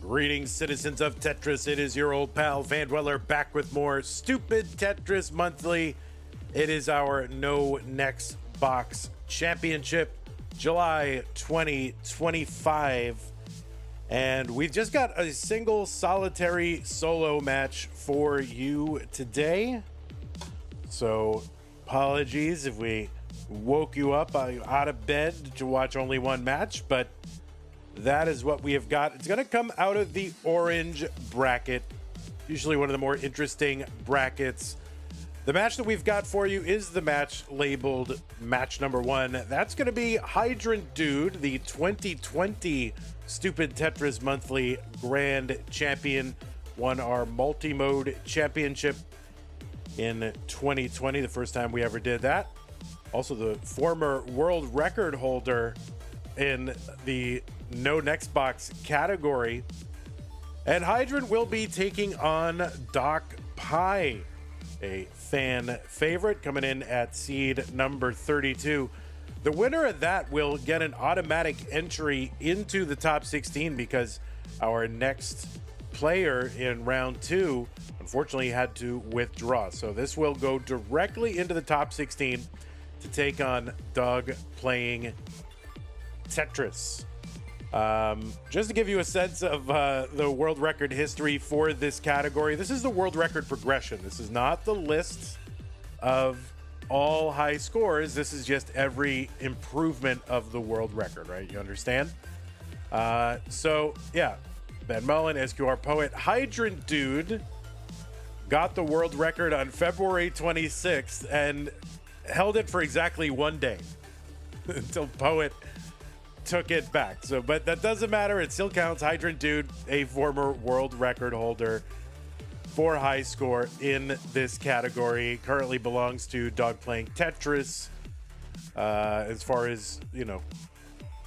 Greetings, citizens of Tetris. It is your old pal Vandweller back with more stupid Tetris Monthly. It is our No Next Box Championship, July 2025. And we've just got a single solitary solo match for you today. So apologies if we woke you up out of bed to watch only one match, but that is what we have got. It's going to come out of the orange bracket, usually one of the more interesting brackets. The match that we've got for you is the match labeled match number 1. That's going to be Hydrant Dude, the 2020 Stupid Tetris Monthly Grand Champion, won our multi-mode championship in 2020, the first time we ever did that. Also the former world record holder in the No Next Box category. And Hydrant will be taking on Docpi, a fan favorite, coming in at seed number 32. The winner of that will get an automatic entry into the top 16 because our next player in round 2 unfortunately had to withdraw. So this will go directly into the top 16 to take on Doug playing Tetris. Just to give you a sense of the world record history for this category, this is the world record progression. This is not the list of all high scores. This is just every improvement of the world record, right? You understand? So yeah, Ben Mullen, SQR Poet, Hydrant Dude got the world record on February 26th and held it for exactly 1 day until Poet took it back. So, but that doesn't matter. It still counts. Hydrant Dude, a former world record holder for high score in this category, currently belongs to Dog Playing Tetris. As far as, you know,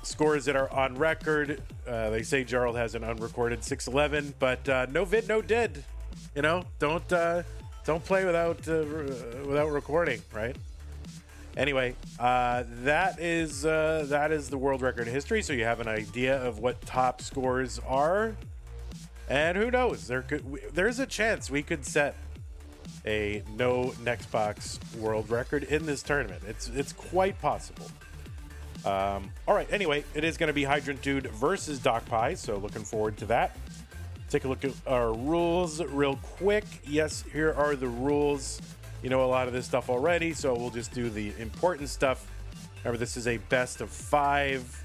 scores that are on record, they say Gerald has an unrecorded 611, but no vid, no did. You know, don't play without recording, right? Anyway, that is the world record history, so you have an idea of what top scores are. And who knows, there's a chance we could set a No Next Box world record in this tournament. It's quite possible. All right, anyway, it is going to be Hydrant Dude versus Docpi, so looking forward to that. Take a look at our rules real quick. Yes, here are the rules. You know a lot of this stuff already, so we'll just do the important stuff. Remember, this is a best of 5.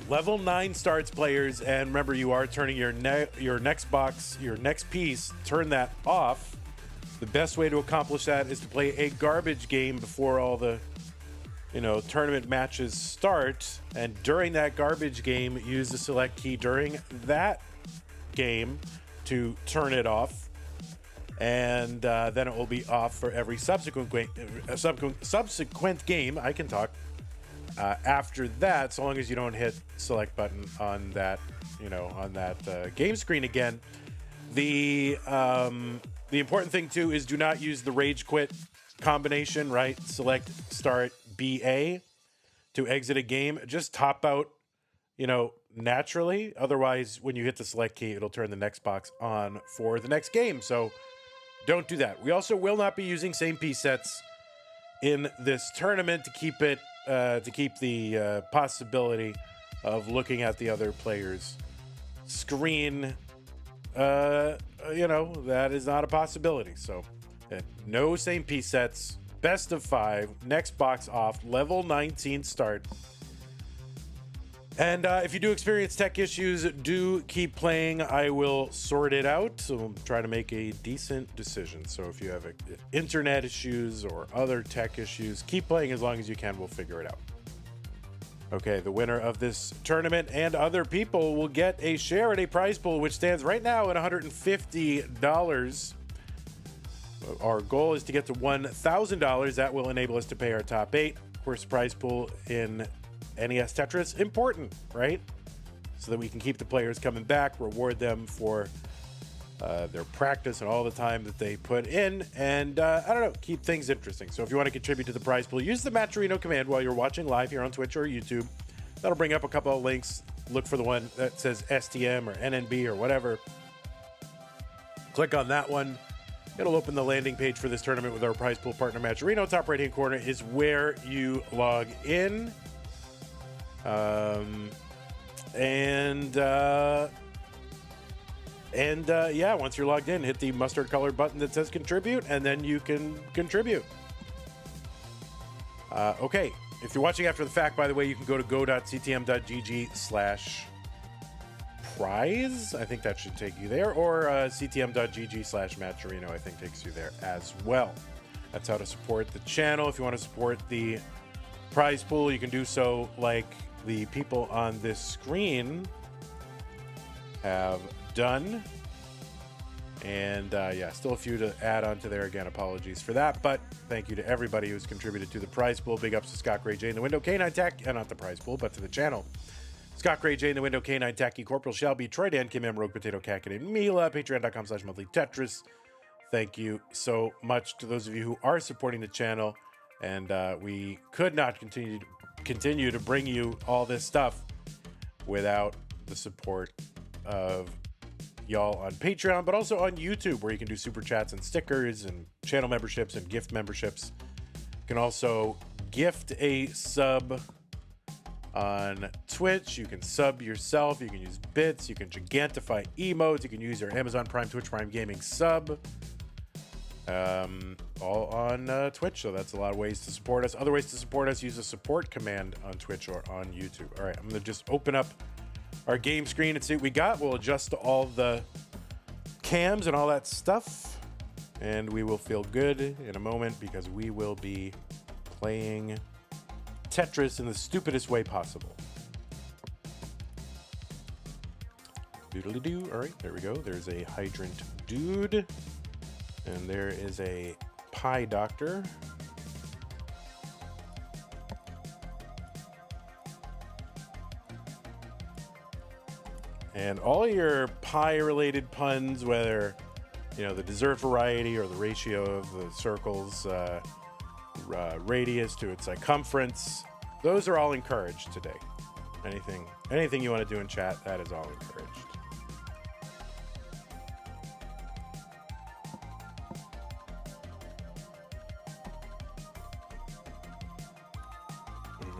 Level 9 starts players, and remember, you are turning your next piece, turn that off. The best way to accomplish that is to play a garbage game before all the, tournament matches start. And during that garbage game, use the select key during that game to turn it off. And then it will be off for every subsequent game. I can talk. After that, so long as you don't hit select button on that, game screen again. The important thing too is do not use the rage quit combination. Right, select start BA to exit a game. Just top out, naturally. Otherwise, when you hit the select key, it'll turn the next box on for the next game. So don't do that. We also will not be using same piece sets in this tournament to keep it the possibility of looking at the other player's screen. That is not a possibility. So no same piece sets. Best of 5. Next box off. Level 19 start. And if you do experience tech issues, do keep playing. I will sort it out. So try to make a decent decision. So if you have internet issues or other tech issues, keep playing as long as you can. We'll figure it out. Okay, the winner of this tournament and other people will get a share at a prize pool, which stands right now at $150. our goal is to get to $1,000. That will enable us to pay our top 8. Of course, prize pool in NES Tetris, important, right? So that we can keep the players coming back, reward them for their practice and all the time that they put in, and I don't know, keep things interesting. So if you want to contribute to the prize pool, use the Matcherino command while you're watching live here on Twitch or YouTube. That'll bring up a couple of links. Look for the one that says STM or NNB or whatever. Click on that one. It'll open the landing page for this tournament with our prize pool partner Matcherino. Top right hand corner is where you log in. Yeah, once you're logged in, hit the mustard colored button that says contribute, and then you can contribute. Okay, if you're watching after the fact, by the way, you can go to go.ctm.gg/prize. I think that should take you there, or ctm.gg/Matcherino, I think takes you there as well. That's how to support the channel. If you want to support the prize pool, you can do so like the people on this screen have done. And yeah, still a few to add on to there. Again, apologies for that, but thank you to everybody who's contributed to the prize pool. Big ups to Scott Gray J in the window, K9 Tech, and not the prize pool, but to the channel. Scott Gray J in the window, K9 Tacky, Corporal Shelby, Troy Dan, Kim M, Rogue Potato, Kakin, and Mila, patreon.com/monthly Tetris. Thank you so much to those of you who are supporting the channel, and we could not continue to bring you all this stuff without the support of y'all on Patreon, but also on YouTube, where you can do super chats and stickers and channel memberships and gift memberships. You can also gift a sub on Twitch. You can sub yourself. You can use bits. You can gigantify emotes. You can use your Amazon Prime, Twitch Prime Gaming sub. All on Twitch, so that's a lot of ways to support us. Other ways to support us, use a support command on Twitch or on YouTube. All right, I'm going to just open up our game screen and see what we got. We'll adjust to all the cams and all that stuff, and we will feel good in a moment because we will be playing Tetris in the stupidest way possible. Doodly-doo. All right, there we go. There's a Hydrant dude, and there is a Pie Doctor. And all your pie-related puns, whether, you know, the dessert variety or the ratio of the circle's radius to its circumference, those are all encouraged today. Anything you want to do in chat, that is all encouraged.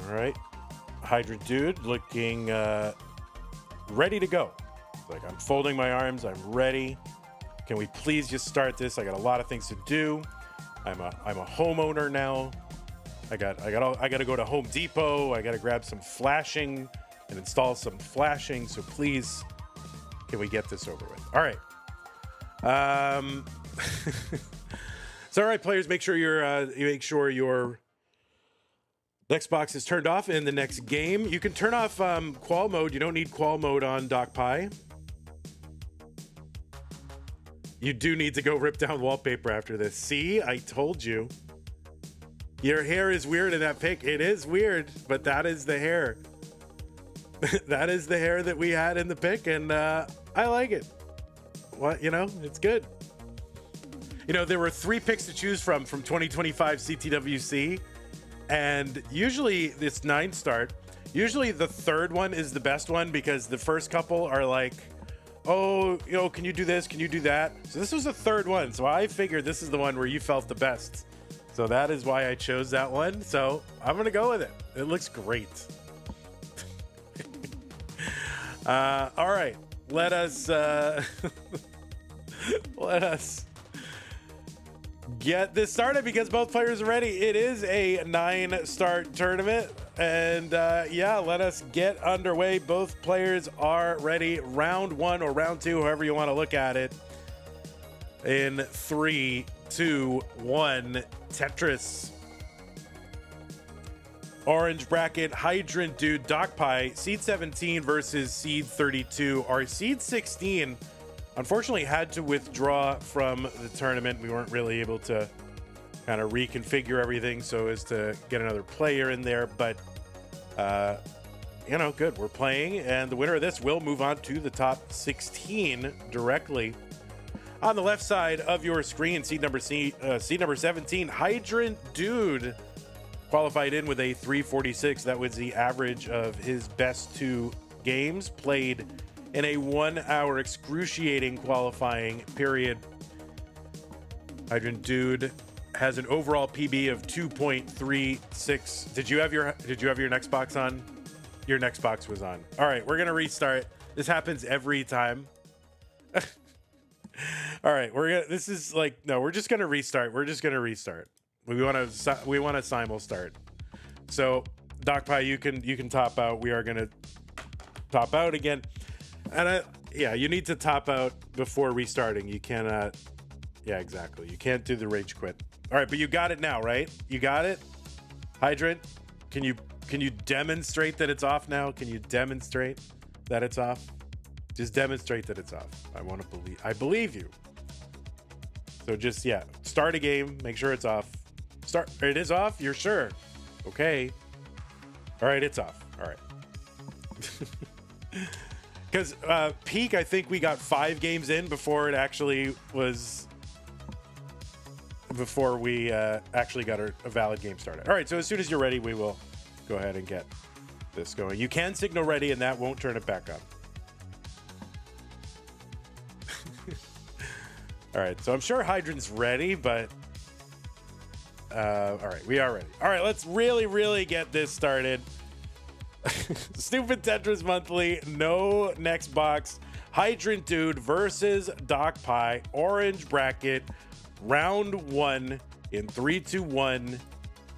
All right, Hydrant dude looking ready to go. Like, I'm folding my arms, I'm ready. Can we please just start this? I got a lot of things to do. I'm a homeowner now. I got to go to Home Depot. I got to grab some flashing and install some flashing. So please, can we get this over with? All right. So all right, players, make sure your next box is turned off in the next game. You can turn off qual mode. You don't need qual mode on Docpi. You do need to go rip down wallpaper after this. See, I told you. Your hair is weird in that pic. It is weird, but that is the hair. That is the hair that we had in the pic, and I like it. What, you know, it's good. You know, there were 3 picks to choose from 2025 CTWC. And usually it's 9 start. Usually the third one is the best one because the first couple are like, oh, you know, can you do this? Can you do that? So this was the third one. So I figured this is the one where you felt the best. So that is why I chose that one. So I'm going to go with it. It looks great. All right. Let us get this started because both players are ready. It is a 9-start tournament, and yeah, let us get underway. Both players are ready. Round 1 or round 2, however you want to look at it. In 3, 2, 1, Tetris. Orange bracket, Hydrant dude, Docpi, seed 17 versus seed 32. Our seed 16 unfortunately had to withdraw from the tournament. We weren't really able to kind of reconfigure everything so as to get another player in there, but you know, good. We're playing, and the winner of this will move on to the top 16 directly. On the left side of your screen, seed number 17, Hydrant Dude qualified in with a 346. That was the average of his best 2 games played in a 1-hour excruciating qualifying period. Hydrant Dude has an overall PB of 2.36. Did you have your next box on? Your next box was on. All right, we're gonna restart. This happens every time. All right, we're just gonna restart. We're just gonna restart. We want to simul start. So Docpi, you can top out. We are gonna top out again, and you need to top out before restarting. You cannot. Yeah, exactly. You can't do the rage quit. All right, but you got it now, right? You got it, Hydrant. Can you demonstrate that it's off now? Can you demonstrate that it's off? Just demonstrate that it's off. I believe you. So just, start a game. Make sure it's off. It is off? You're sure? Okay. All right, it's off. All right. Because peak, I think we got 5 games in before it actually was... Before we actually got a valid game started. All right, so as soon as you're ready, we will go ahead and get this going. You can signal ready, and that won't turn it back on. All right, so I'm sure Hydrant's ready, but all right, we are ready. All right, let's really get this started. Stupid Tetris Monthly, no next box. Hydrant Dude versus Docpi, orange bracket, round 1 in 3-2-1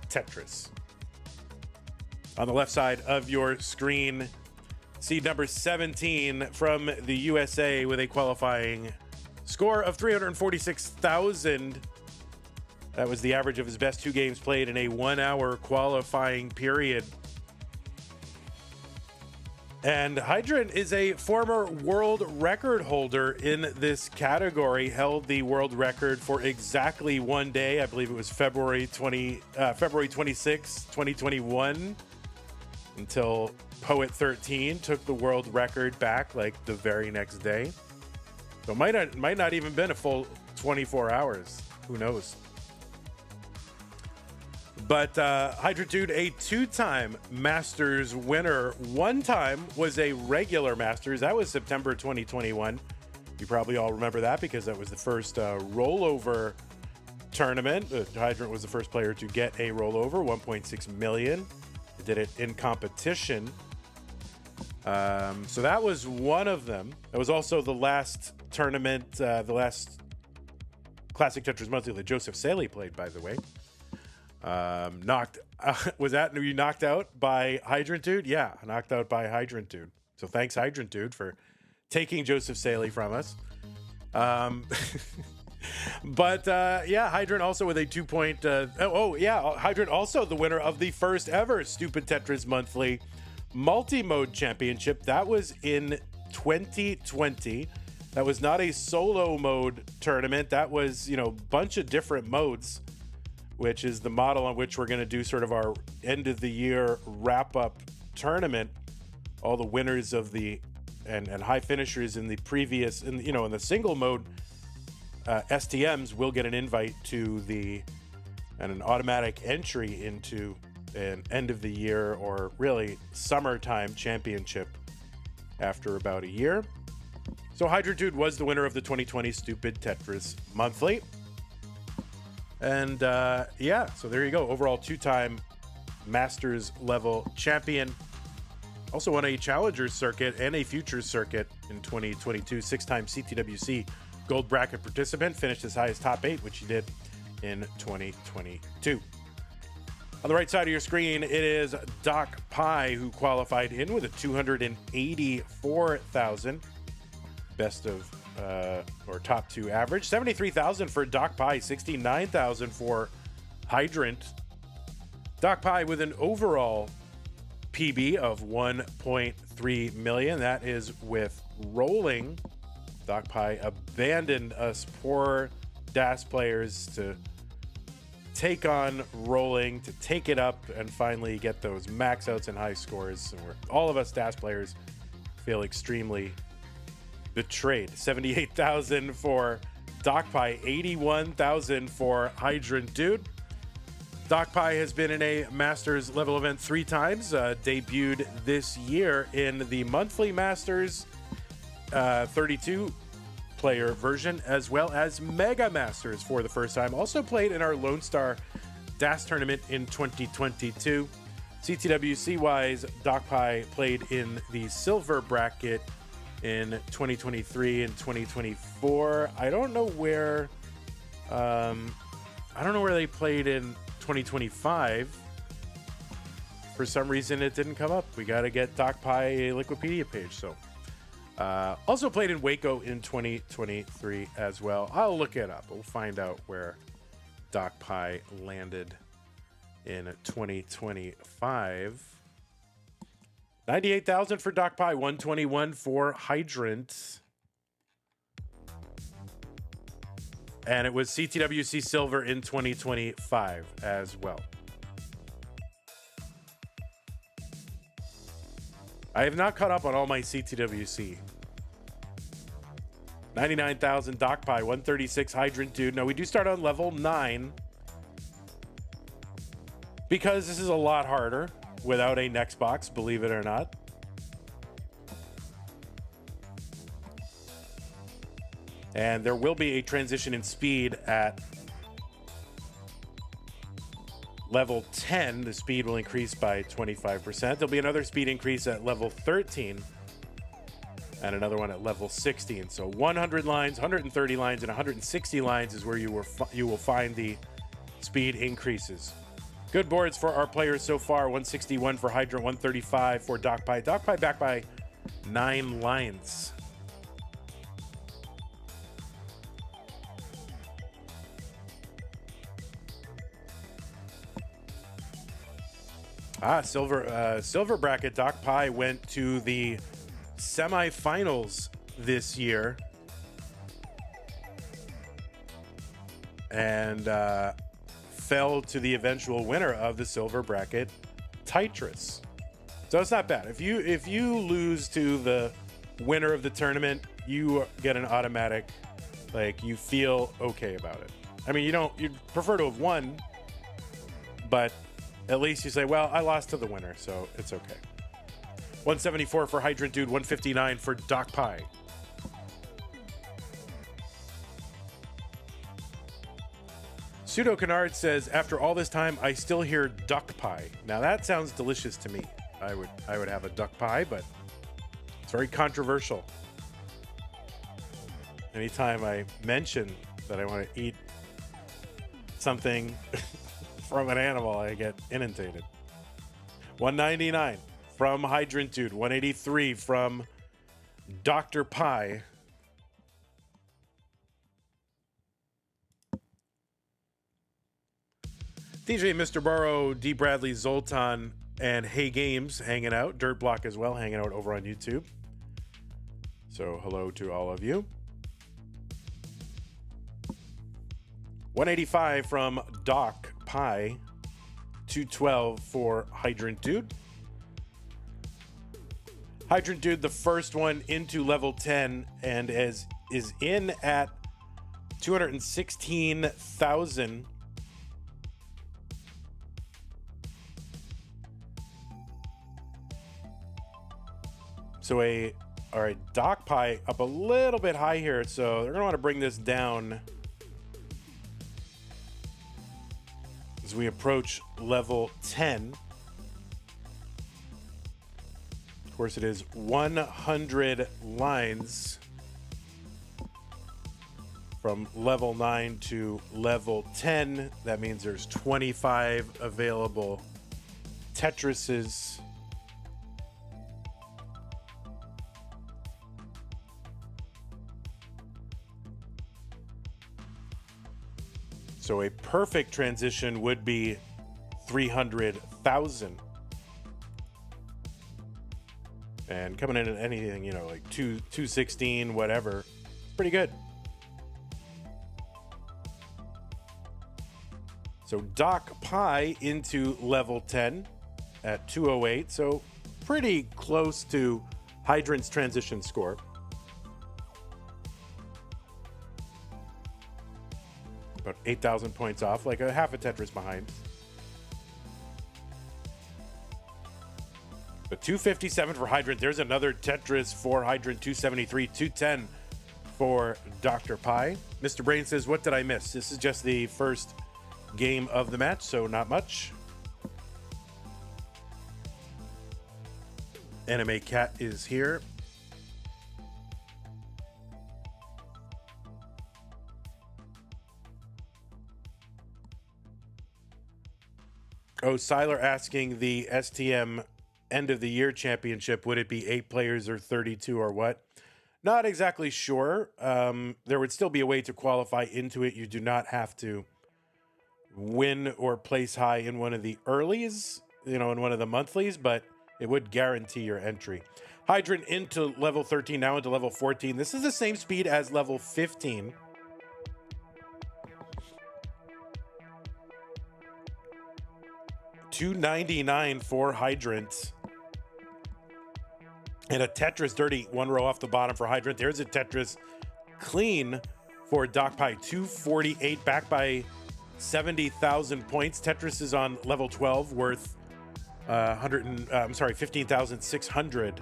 Tetris. On the left side of your screen, seed number 17 from the USA with a qualifying score of 346,000. That was the average of his best 2 games played in a 1-hour qualifying period. And Hydrant is a former world record holder in this category, held the world record for exactly 1 day. I believe it was February 26, 2021, until Poet 13 took the world record back like the very next day. So it might not even been a full 24 hours. Who knows? But Hydrant Dude, a 2-time Masters winner. 1 time was a regular Masters. That was September 2021. You probably all remember that because that was the first rollover tournament. Hydrant was the first player to get a rollover, 1.6 million. He did it in competition. So that was one of them. That was also the last tournament, the last Classic Tetris Monthly that Joseph Saley played, by the way. Was that you knocked out by Hydrant Dude? Yeah, knocked out by Hydrant Dude. So thanks, Hydrant Dude, for taking Joseph Saley from us. But Hydrant also with a 2-point. Hydrant also the winner of the first ever Stupid Tetris Monthly multi-mode championship. That was in 2020. That was not a solo mode tournament. That was, a bunch of different modes, which is the model on which we're going to do sort of our end of the year wrap up tournament. All the winners of the and high finishers in the previous, in the single mode STMs will get an invite to an automatic entry into an end of the year or really summertime championship after about a year. So Hydrant Dude was the winner of the 2020 Stupid Tetris Monthly. And so there you go. Overall 2-time Masters level champion. Also won a Challenger circuit and a Futures circuit in 2022. 6-time CTWC Gold Bracket participant. Finished as high as top 8, which he did in 2022. On the right side of your screen, it is Docpi, who qualified in with a 284,000. Best of or top 2 average. 73,000 for Docpi, 69,000 for Hydrant. Docpi with an overall PB of 1.3 million. That is with rolling. Docpi abandoned us poor DAS players to take on rolling, to take it up, and finally get those max outs and high scores. And all of us DAS players feel extremely betrayed. 78,000 for Docpi, 81,000 for Hydrant Dude. Docpi has been in a Masters level event 3 times, debuted this year in the monthly Masters 32 player version, as well as Mega Masters for the first time. Also played in our Lone Star DAS tournament in 2022. CTWC wise, Docpi played in the silver bracket in 2023 and 2024. I don't know where they played in 2025. For some reason it didn't come up. We got to get Docpi a Wikipedia page. So also played in Waco in 2023 as well. I'll look it up. We'll find out where Docpi landed in 2025. 98,000 for Docpi, 121 for Hydrant. And it was CTWC Silver in 2025 as well. I have not caught up on all my CTWC. 99,000 Docpi, 136 Hydrant Dude. Now we do start on level 9 because this is a lot harder without a next box, believe it or not. And there will be a transition in speed at level 10. The speed will increase by 25%. There'll be another speed increase at level 13 and another one at level 16. So 100 lines, 130 lines, and 160 lines is where you will find the speed increases. Good boards for our players so far. 161 for Hydrant, 135 for Docpi. Docpi back by 9 lines. Silver bracket. Docpi went to the semifinals this year and fell to the eventual winner of the silver bracket, Tetris. So it's not bad. If you lose to the winner of the tournament, you get an automatic, like, you feel okay about it. I mean, you'd prefer to have won, but at least you say, well, I lost to the winner, so it's okay. 174 for Hydrant Dude, 159 for Docpi. Pseudo Canard says, after all this time, I still hear duck pie. Now that sounds delicious to me. I would have a duck pie, but it's very controversial. Anytime I mention that I want to eat something from an animal, I get inundated. 199 from Hydrant Dude, 183 from Dr. Pie. DJ Mr. Burrow, D. Bradley, Zoltan, and Hey Games hanging out. Dirt Block as well, hanging out over on YouTube. So hello to all of you. 185 from Doc Pie. 212 for Hydrant Dude. Hydrant Dude, the first one into level 10, and is in at 216,000. So all right, Doc Pie up a little bit high here, so they're gonna want to bring this down as we approach level 10. Of course, it is 100 lines from level 9 to level 10. That means there's 25 available Tetrises. So a perfect transition would be 300,000. And coming in at anything, like 216, whatever, Pretty good. So Docpi into level 10 at 208. So pretty close to Hydrant's transition score. About 8,000 points off, like a half a Tetris behind. But 257 for Hydrant. There's another Tetris for Hydrant. 273, 210 for Dr. Pi. Mr. Brain says, what did I miss? This is just the first game of the match, so not much. Anime Cat is here. Oh, Siler asking the STM end of the year championship, would it be 8 players or 32 or what? Not exactly sure. There would still be a way to qualify into it. You do not have to win or place high in one of the earlies, in one of the monthlies, but it would guarantee your entry. Hydrant into level 13, now into level 14. This is the same speed as level 15. $299 for Hydrant. And a Tetris dirty, 1 row off the bottom for Hydrant. There's a Tetris clean for Docpi. 248 back by 70,000 points. Tetris is on level 12 worth 15,600.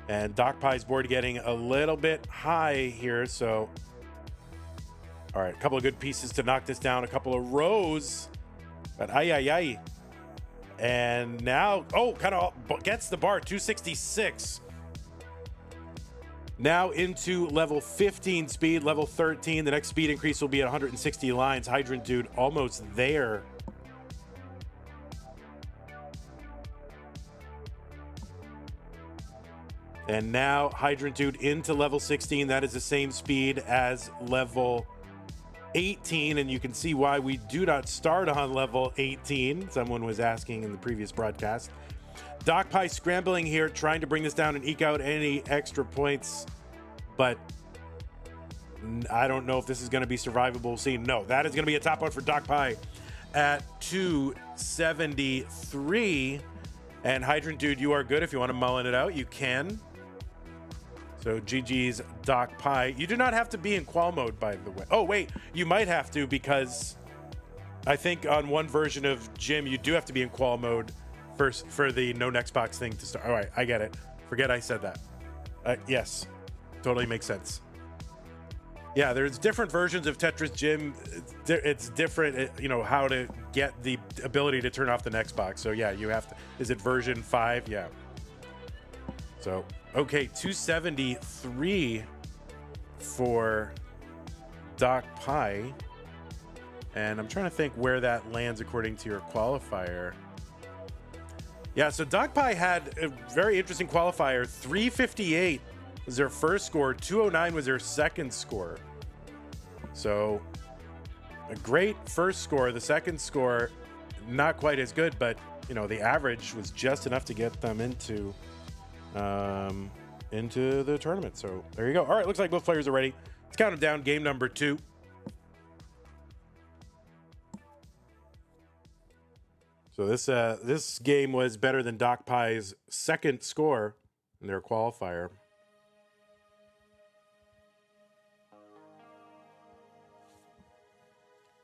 And Docpi's board getting a little bit high here, so all right, a couple of good pieces to knock this down, a couple of rows, but ay. And now, kind of gets the bar, 266. Now into level 15 speed, level 13. The next speed increase will be at 160 lines. Hydrant dude almost there. And now Hydrant dude into level 16. That is the same speed as level 18, and you can see why we do not start on level 18. Someone was asking in the previous broadcast. Docpi scrambling here, trying to bring this down and eke out any extra points, but I don't know if this is going to be survivable. We'll see. No, that is going to be a top one for Docpi at 273. And Hydrant dude, you are good. If you want to mullen it out, you can. So GG's Docpi. You do not have to be in qual mode, by the way. Oh, wait, you might have to, because I think on one version of Jim, you do have to be in qual mode first for the no next box thing to start. All right, I get it. Forget I said that. Yes, totally makes sense. Yeah, there's different versions of Tetris Jim. It's different, how to get the ability to turn off the next box. So yeah, you have to. Is it version 5? Yeah. So, okay, 273 for Docpi. And I'm trying to think where that lands according to your qualifier. Yeah, so Docpi had a very interesting qualifier. 358 was their first score. 209 was their second score. So a great first score. The second score, not quite as good, but the average was just enough to get them into the tournament. So there you go. All right, looks like both players are ready. Let's count them down. Game number 2. So this game was better than Docpi's second score in their qualifier.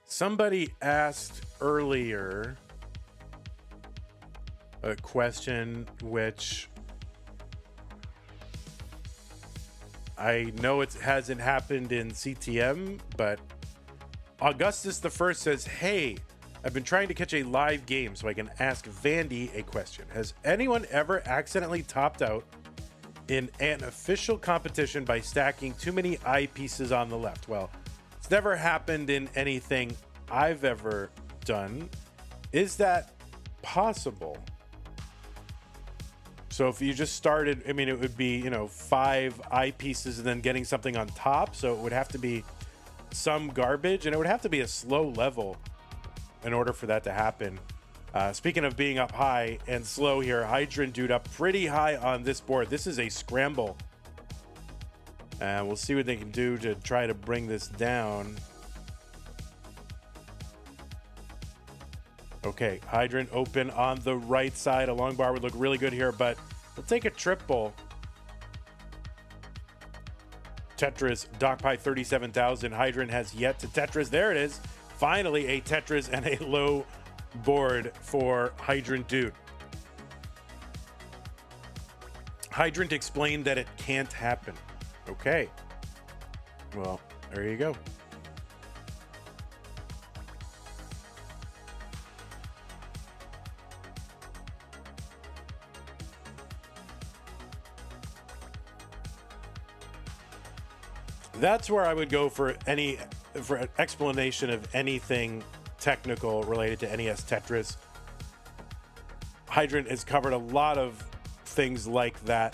Somebody asked earlier a question which I know it hasn't happened in CTM, but Augustus the First says, hey, I've been trying to catch a live game so I can ask Vandy a question. Has anyone ever accidentally topped out in an official competition by stacking too many eyepieces on the left? Well, it's never happened in anything I've ever done. Is that possible? So if you just started, it would be, 5 eyepieces and then getting something on top. So it would have to be some garbage, and it would have to be a slow level in order for that to happen. Speaking of being up high and slow here, Hydrant dude up pretty high on this board. This is a scramble. And we'll see what they can do to try to bring this down. Okay, Hydrant open on the right side. A long bar would look really good here, but we'll take a triple. Tetris, Docpi 37,000. Hydrant has yet to Tetris. There it is. Finally, a Tetris and a low board for Hydrant dude. Hydrant explained that it can't happen. Okay. Well, there you go. That's where I would go for an explanation of anything technical related to NES Tetris. Hydrant has covered a lot of things like that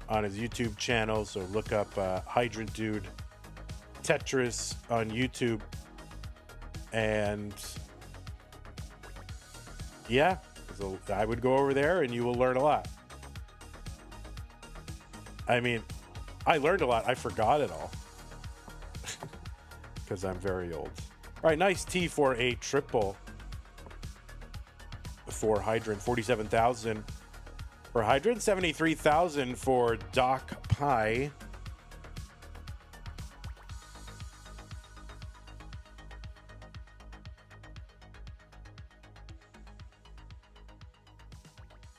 on his YouTube channel, so look up Hydrant Dude Tetris on YouTube, and yeah, so I would go over there and you will learn a lot. I mean, I learned a lot. I forgot it all because I'm very old. All right, nice T for a triple for Hydrant, 47,000 for Hydrant, 73,000 for Docpi.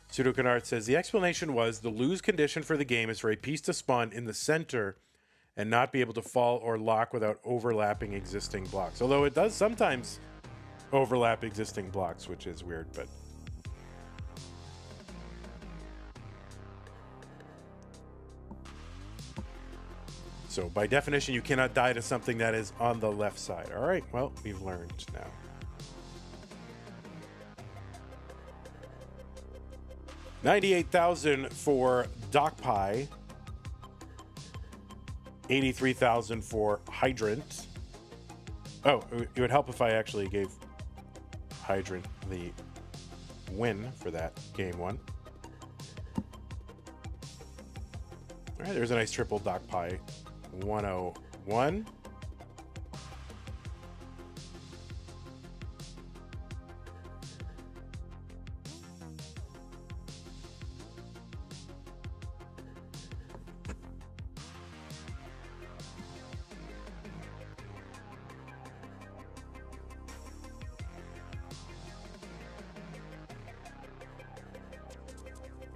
Pseudo-Canard says, the explanation was the lose condition for the game is for a piece to spawn in the center and not be able to fall or lock without overlapping existing blocks. Although it does sometimes overlap existing blocks, which is weird, but... So by definition, you cannot die to something that is on the left side. All right, well, we've learned now. $98,000 for Docpi. 83,000 for Hydrant. Oh, it would help if I actually gave Hydrant the win for that game one. All right, there's a nice triple Docpi. 101.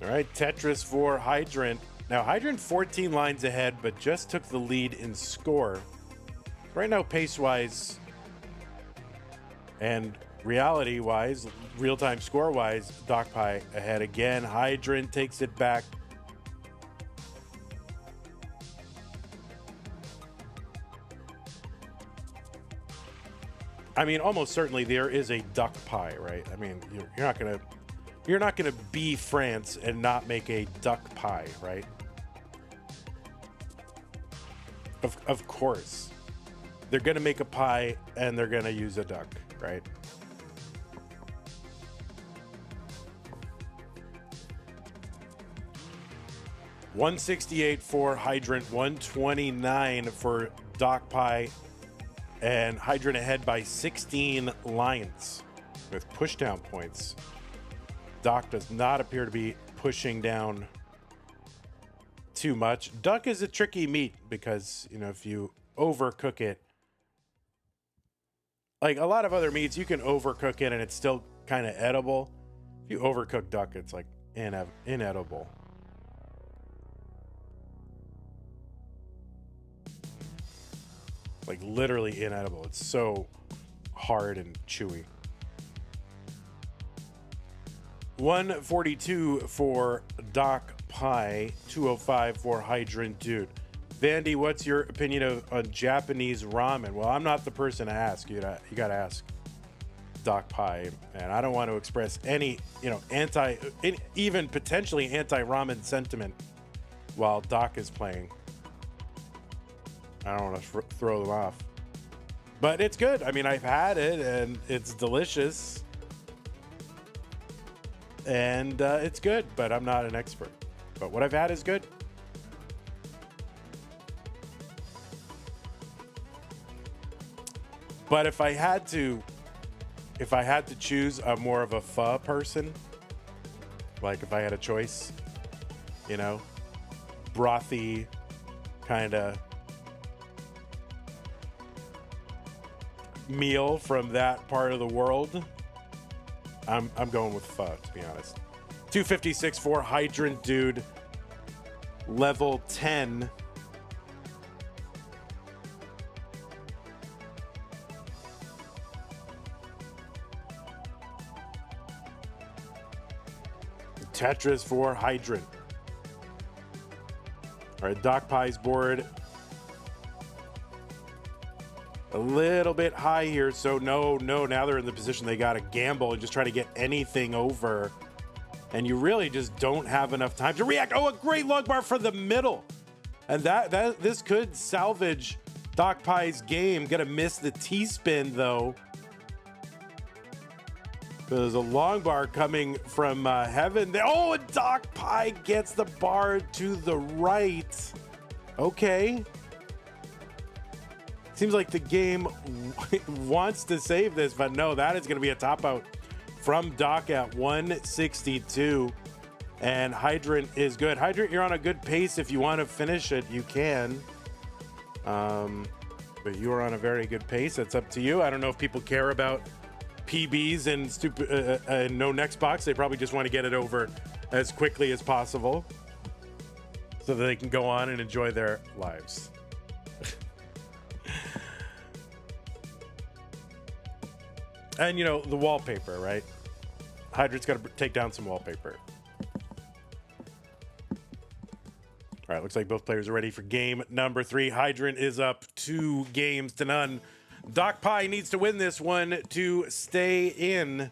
All right, Tetris for Hydrant. Now, Hydrant 14 lines ahead, but just took the lead in score. Right now, pace-wise and reality-wise, real-time score-wise, Docpi ahead again. Hydrant takes it back. I mean, almost certainly there is a Docpi, right? I mean, you're not gonna be France and not make a duck pie, right? Of course. They're gonna make a pie and they're gonna use a duck, right? $168 for Hydrant, 129 for Docpi, and Hydrant ahead by 16 lines with pushdown points. Doc does not appear to be pushing down too much. Duck is a tricky meat because, you know, if you overcook it, like a lot of other meats, you can overcook it and it's still kind of edible. If you overcook duck, it's like inedible. Like literally inedible. It's so hard and chewy. 142 for Docpi, 205 for Hydrant Dude. Vandy, what's your opinion on Japanese ramen? Well, I'm not the person to ask. You gotta ask Docpi, and I don't want to express any, even potentially anti-ramen sentiment while Doc is playing. I don't want to throw them off, but it's good. I mean, I've had it and it's delicious. and it's good, but I'm not an expert. But what I've had is good. But if I had to choose, I'm more of a pho person. Like if I had a choice, you know, brothy kind of meal from that part of the world, I'm going with pho, to be honest. 256 for Hydrant, dude. Level 10. Tetris for Hydrant. All right, Docpi's board. A little bit high here, so no, now they're in the position they got to gamble and just try to get anything over. And you really just don't have enough time to react. Oh, a great log bar for the middle. And this could salvage Docpi's game. Gonna miss the T-spin, though. There's a long bar coming from heaven. Oh, and Docpi gets the bar to the right. Okay. Seems like the game wants to save this, but no, that is going to be a top out from Doc at 162. And Hydrant is good. Hydrant, you're on a good pace. If you want to finish it, you can. But you are on a very good pace. That's up to you. I don't know if people care about PBs and no next box. They probably just want to get it over as quickly as possible so that they can go on and enjoy their lives. And you know, the wallpaper, right? Hydrant's got to take down some wallpaper. All right, looks like both players are ready for game number 3. Hydrant is up 2-0. Docpi needs to win this one to stay in.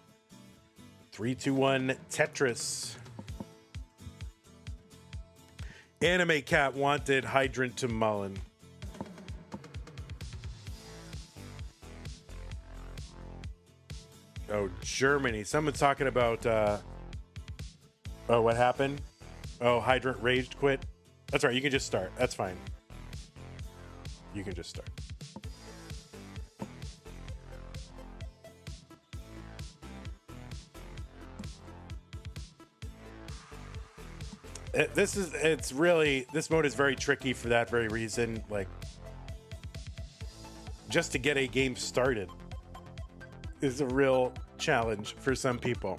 3-2-1 Tetris. Anime Cat wanted Hydrant to mullen. Oh, Germany. Someone's talking about, oh, what happened? Oh, Hydrant raged quit. That's all right. You can just start. That's fine. You can just start. This mode is very tricky for that very reason. Like, just to get a game started is a real challenge for some people.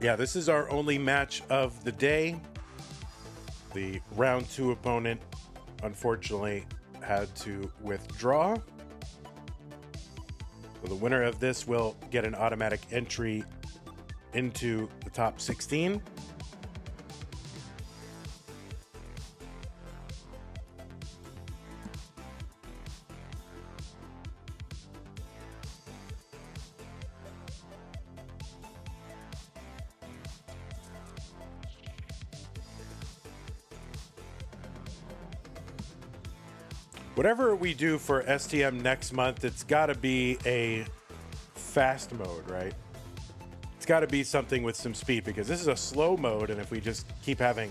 Yeah, this is our only match of the day. The round 2 opponent, unfortunately, had to withdraw. So the winner of this will get an automatic entry into the top 16. Whatever we do for STM next month, it's got to be a fast mode, right? It's got to be something with some speed, because this is a slow mode, and if we just keep having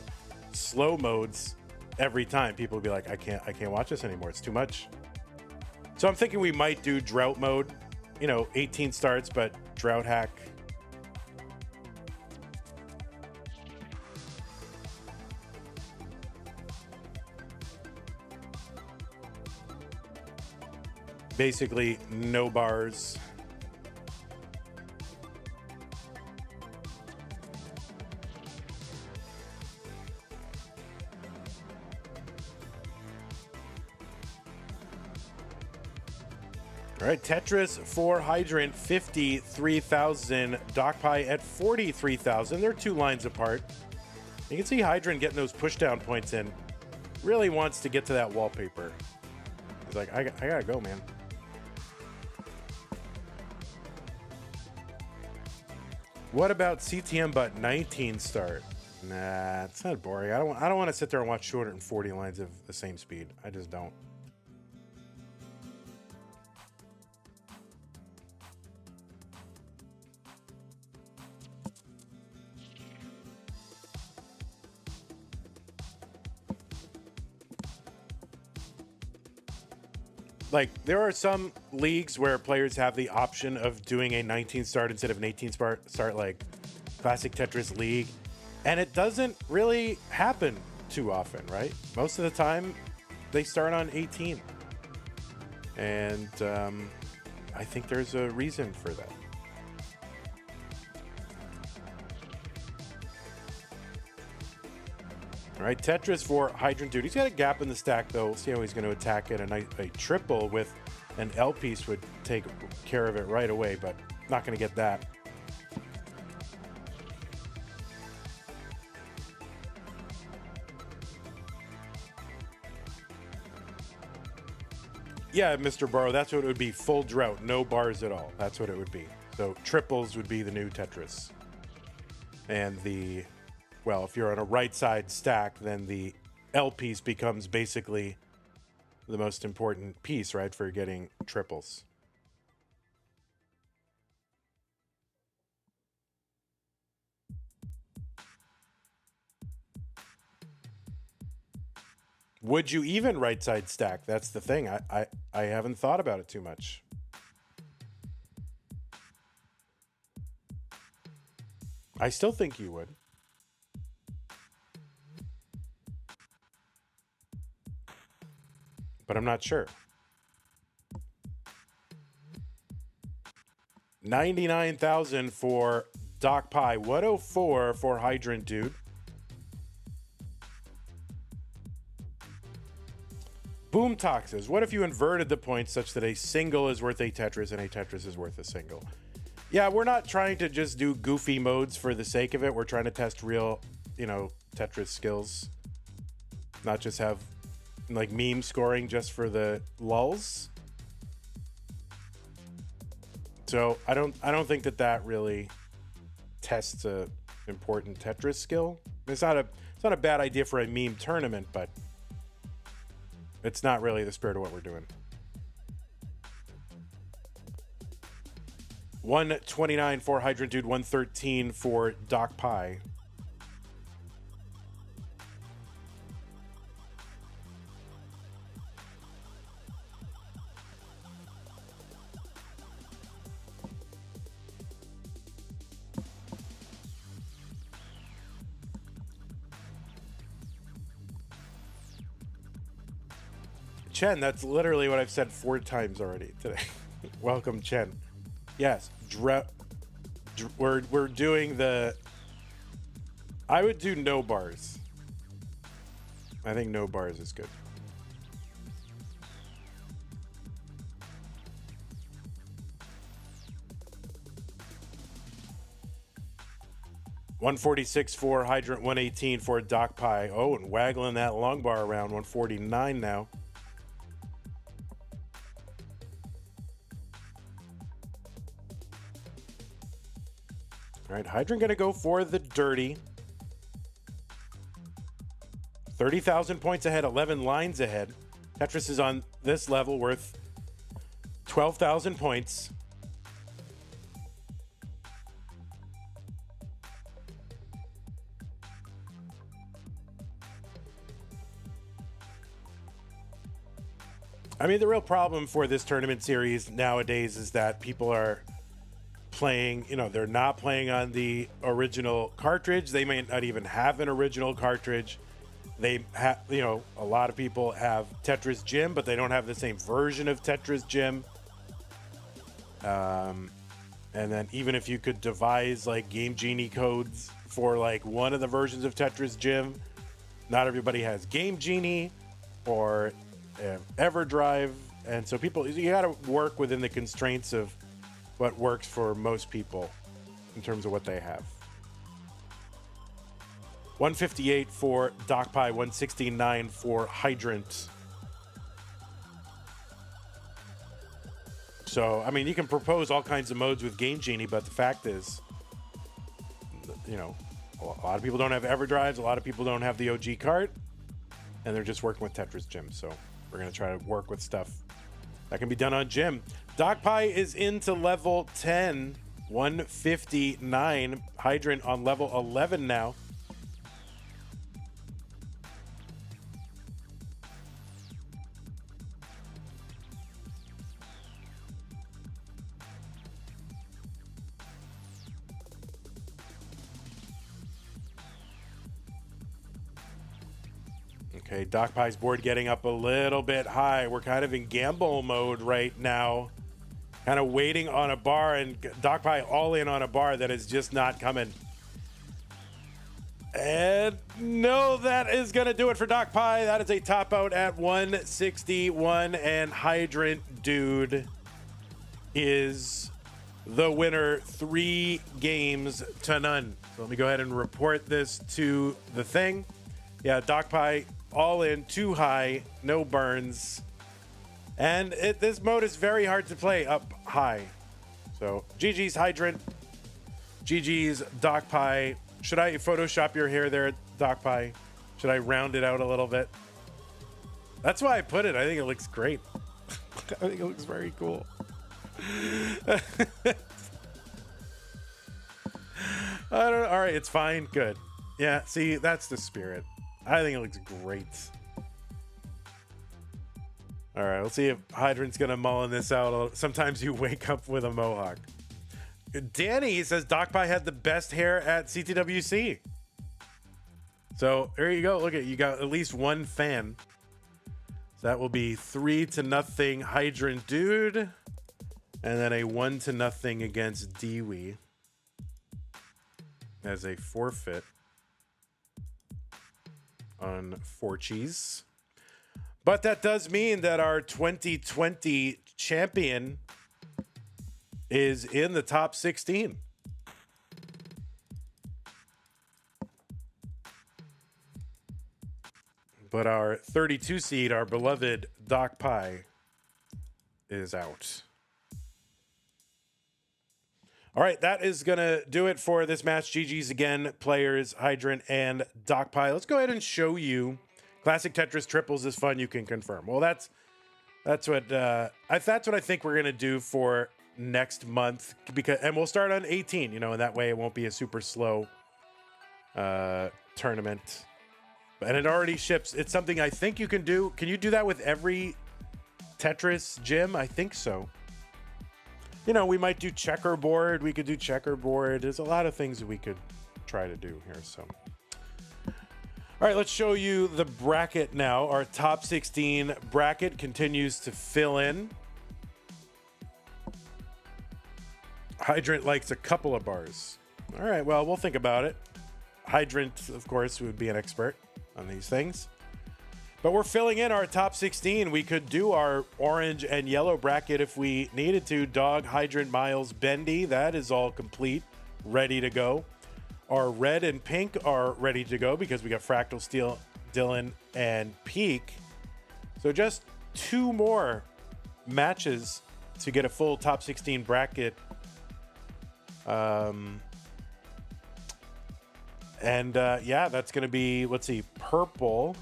slow modes every time, people will be like, I can't watch this anymore. It's too much. So I'm thinking we might do drought mode. You know, 18 starts, but drought hack. Basically, no bars. All right, Tetris for Hydrant, 53,000. Docpi at 43,000. They're 2 lines apart. You can see Hydrant getting those pushdown points in. Really wants to get to that wallpaper. He's like, I gotta go, man. What about CTM but 19 start? Nah, it's not boring. I don't want to sit there and watch 240 lines of the same speed. I just don't. like there are some leagues where players have the option of doing a 19 start instead of an 18 start, like Classic Tetris League, and it doesn't really happen too often, right? Most of the time, they start on 18, and I think there's a reason for that. All right, Tetris for Hydrant Dude. He's got a gap in the stack, though. We'll see how he's going to attack it. A triple with an L piece would take care of it right away, but not going to get that. Yeah, Mr. Burrow, that's what it would be. Full drought, no bars at all. That's what it would be. So triples would be the new Tetris. And the... well, if you're on a right side stack, then the L piece becomes basically the most important piece, right, for getting triples. Would you even right side stack? That's the thing. I haven't thought about it too much. I still think you would. But I'm not sure. 99,000 for Docpi. 104 for Hydrant Dude. Boom Toxes. What if you inverted the points such that a single is worth a Tetris and a Tetris is worth a single? Yeah, we're not trying to just do goofy modes for the sake of it. We're trying to test real, Tetris skills. Not just have like meme scoring just for the lulz. So I don't think that really tests a important Tetris skill. It's not a bad idea for a meme tournament, but it's not really the spirit of what we're doing. 129 for Hydrant Dude, 113 for Docpi. Chen, that's literally what I've said 4 times already today. Welcome, Chen. Yes, we're doing the... I would do no bars. I think no bars is good. $146 for Hydrant, 118 for Docpi. Oh, and waggling that long bar around. 149 now. All right, Hydrant going to go for the dirty. 30,000 points ahead, 11 lines ahead. Tetris is on this level worth 12,000 points. I mean, the real problem for this tournament series nowadays is that people are playing, they're not playing on the original cartridge. They may not even have an original cartridge. They have, a lot of people have Tetris Gym, but they don't have the same version of Tetris Gym. And then even if you could devise like Game Genie codes for like one of the versions of Tetris Gym, not everybody has Game Genie or EverDrive. And so you got to work within the constraints of what works for most people in terms of what they have. 158 for Docpi, 169 for Hydrant. So, I mean, you can propose all kinds of modes with Game Genie, but the fact is, a lot of people don't have EverDrives, a lot of people don't have the OG cart, and they're just working with Tetris Gym. So we're going to try to work with stuff that can be done on Gym. Docpi is into level 10, 159. Hydrant on level 11 now. Okay, Docpi's board getting up a little bit high. We're kind of in gamble mode right now. Kind of waiting on a bar, and Docpi all in on a bar that is just not coming. And no, that is going to do it for Docpi. That is a top out at 161, and Hydrant Dude is the winner 3 games to none. So let me go ahead and report this to the thing. Yeah, Docpi all in, too high, no burns. And this mode is very hard to play up high. So GG's Hydrant. GG's Docpi. Should I Photoshop your hair there, Docpi? Should I round it out a little bit? That's why I put it. I think it looks great. I think it looks very cool. All right, it's fine. Good. Yeah, see, that's the spirit. I think it looks great. All right, let's see if Hydrant's going to mullen this out. Sometimes you wake up with a mohawk. Danny says Docpi had the best hair at CTWC. So there you go. Look you got at least one fan. So that will be 3-0 Hydrant Dude. And then a 1-0 against Dewey as a forfeit on Forchies. But that does mean that our 2020 champion is in the top 16. But our 32 seed, our beloved Docpi, is out. All right, that is going to do it for this match. GG's again, players, Hydrant and Docpi. Let's go ahead and show you Classic Tetris triples is fun, you can confirm. Well, that's what I think we're going to do for next month, and we'll start on 18, and that way it won't be a super slow tournament. And it already ships. It's something I think you can do. Can you do that with every Tetris gym? I think so. We might do checkerboard. We could do checkerboard. There's a lot of things that we could try to do here. So, all right, let's show you the bracket now. Our top 16 bracket continues to fill in. Hydrant likes a couple of bars. All right, well, we'll think about it. Hydrant, of course, would be an expert on these things. But we're filling in our top 16. We could do our orange and yellow bracket if we needed to. Dog, Hydrant, Miles, Bendy, that is all complete, ready to go. Our red and pink are ready to go because we got Fractal Steel, Dylan, and Peak. So just 2 more matches to get a full top 16 bracket. Yeah, that's going to be, let's see, purple.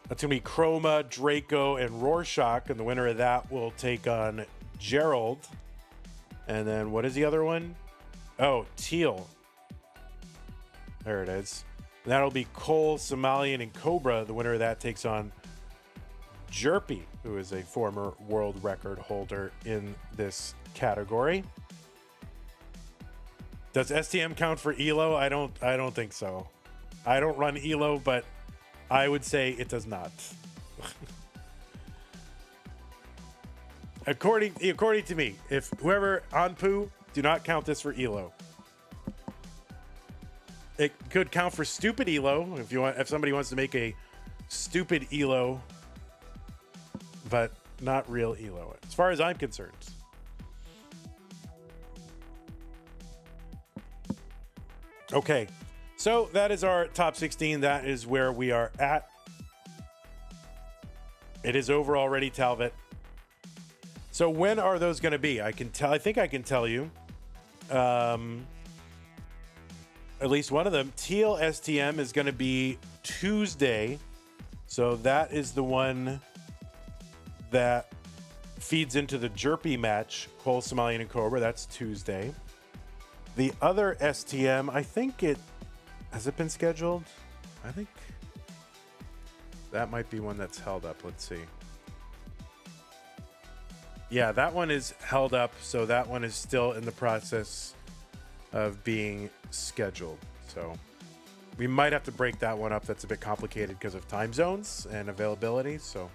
That's going to be Chroma, Draco, and Rorschach. And the winner of that will take on Gerald. And then what is the other one? Oh, teal. There it is. And that'll be Cole, Somalian, and Cobra. The winner of that takes on Jerpy, who is a former world record holder in this category. Does STM count for ELO? I don't think so. I don't run ELO, but I would say it does not. According to me, if whoever on poo, do not count this for ELO. It could count for stupid ELO if somebody wants to make a stupid ELO, but not real ELO, as far as I'm concerned. Okay, so that is our top 16. That is where we are at. It is over already, Talbot. So when are those going to be? I think I can tell you. At least one of them. Teal STM is going to be Tuesday. So that is the one that feeds into the Jerpy match. Cole, Somalian, and Cobra. That's Tuesday. The other STM, I think has it been scheduled? I think that might be one that's held up. Let's see. Yeah, that one is held up. So that one is still in the process of being scheduled. So We might have to break that one up. That's a bit complicated because of time zones and availability. So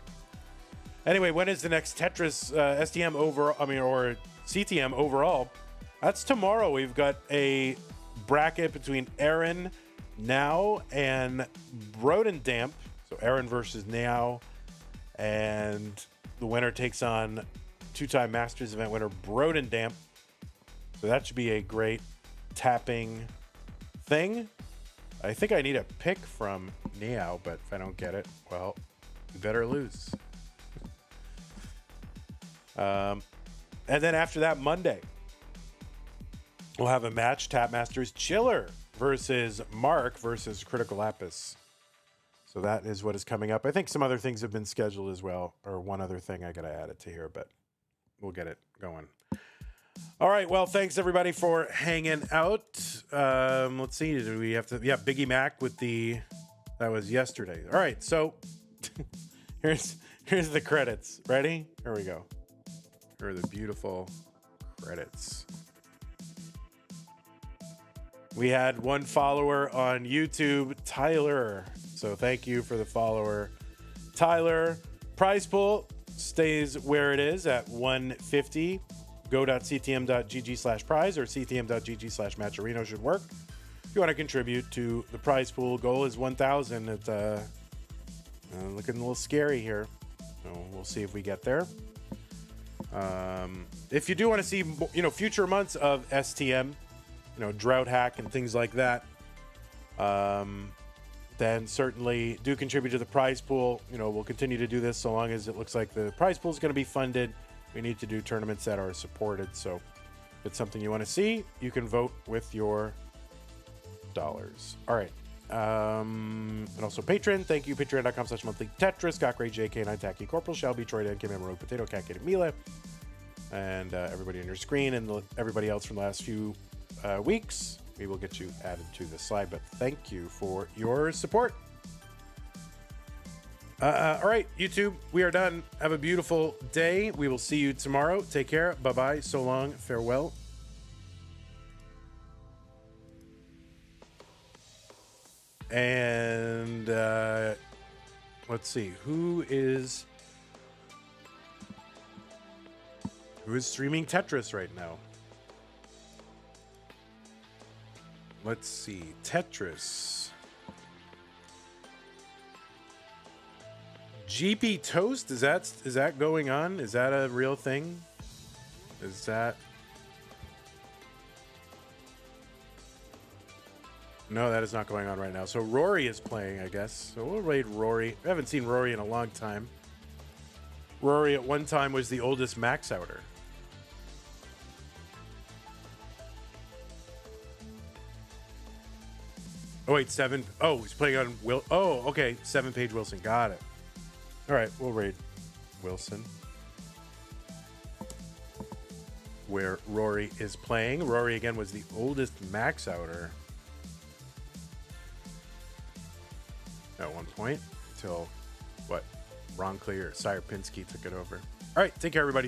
anyway, when is the next Tetris STM or CTM overall? That's tomorrow. We've got a bracket between Aaron Now and Brodendamp. So Aaron versus Now, and the winner takes on two-time Masters event winner Brodendamp. So that should be a great tapping thing. I think I need a pick from Niao, but if I don't get it, well, you better lose. And then after that, Monday, we'll have a match, Tap Masters Chiller versus Mark versus Critical Lapis. So that is what is coming up. I think some other things have been scheduled as well, or one other thing I got to add it to here, but we'll get it going. All right. Well, thanks everybody for hanging out. Let's see. Do we have to? Yeah, Biggie Mac with that was yesterday. All right. So here's the credits. Ready? Here we go. Here are the beautiful credits. We had one follower on YouTube, Tyler. So thank you for the follower, Tyler. Prize pool stays where it is at 150. Go.ctm.gg/prize or ctm.gg/matcherino should work. If you want to contribute to the prize pool, goal is 1,000. It's looking a little scary here. So we'll see if we get there. If you do want to see, future months of STM, drought hack and things like that, then certainly do contribute to the prize pool. We'll continue to do this so long as it looks like the prize pool is going to be funded. We need to do tournaments that are supported. So if it's something you want to see, you can vote with your dollars. All right. And also Patreon. Thank you. Patreon.com/monthly Tetris. Gokray, JK9, Tacky, Corporal, Shelby, Troy, Dan, Kim, Rogue, Potato, Cat, Kid, Mila, and everybody on your screen and everybody else from the last few weeks. We will get you added to the slide, but thank you for your support. All right, YouTube, we are done. Have a beautiful day. We will see you tomorrow. Take care. Bye-bye. So long. Farewell. And let's see. Who is streaming Tetris right now? Let's see. Tetris. GP Toast, is that going on? Is that a real thing? Is that? No, that is not going on right now. So Rory is playing, I guess. So we'll raid Rory. I haven't seen Rory in a long time. Rory at one time was the oldest max outer. Oh wait, 7. Oh, he's playing on Will. Oh, okay, 7-Page Wilson. Got it. All right, we'll raid Wilson, where Rory is playing. Rory, again, was the oldest max outer at one point until, Ron Clear, Sire Pinsky took it over. All right, take care, everybody.